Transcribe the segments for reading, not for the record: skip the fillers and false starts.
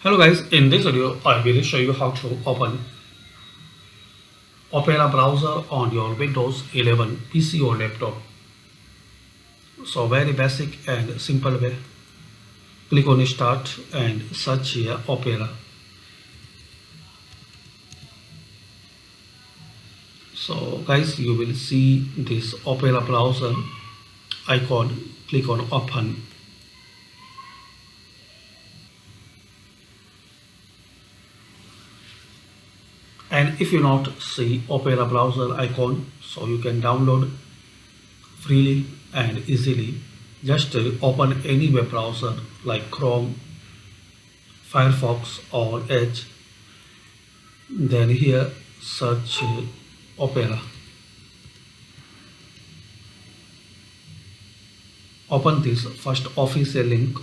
Hello guys, in this video I will show you how to open Opera browser on your Windows 11 PC or laptop. So very basic and simple way. Click on start and search here Opera. So guys, you will see this Opera browser icon. Click on open. And if you not see Opera browser icon, so you can download freely and easily. Just open any web browser like Chrome, Firefox or Edge. Then here search Opera. Open this first official link.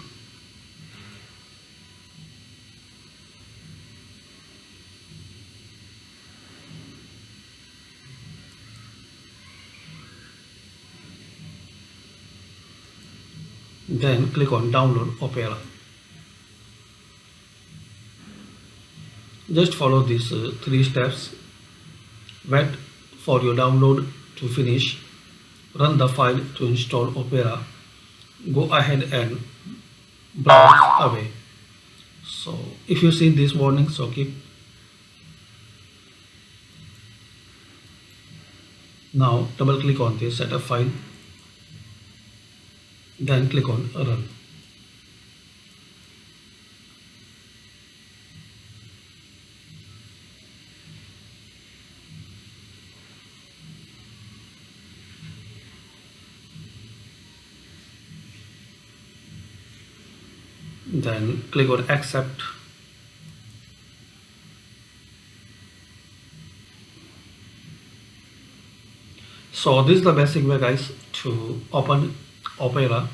Then click on download Opera. Just follow these three steps. Wait for your download to finish. Run the file to install Opera. Go ahead and browse away. So if you see this warning, so keep. Now double click on this setup file. Then click on run. Then click on accept. So this is the basic way guys to open Opera.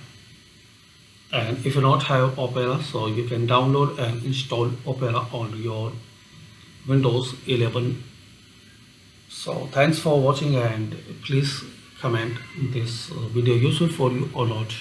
And if you not have Opera, so you can download and install Opera on your Windows 11. So thanks for watching and please comment this video useful for you or not.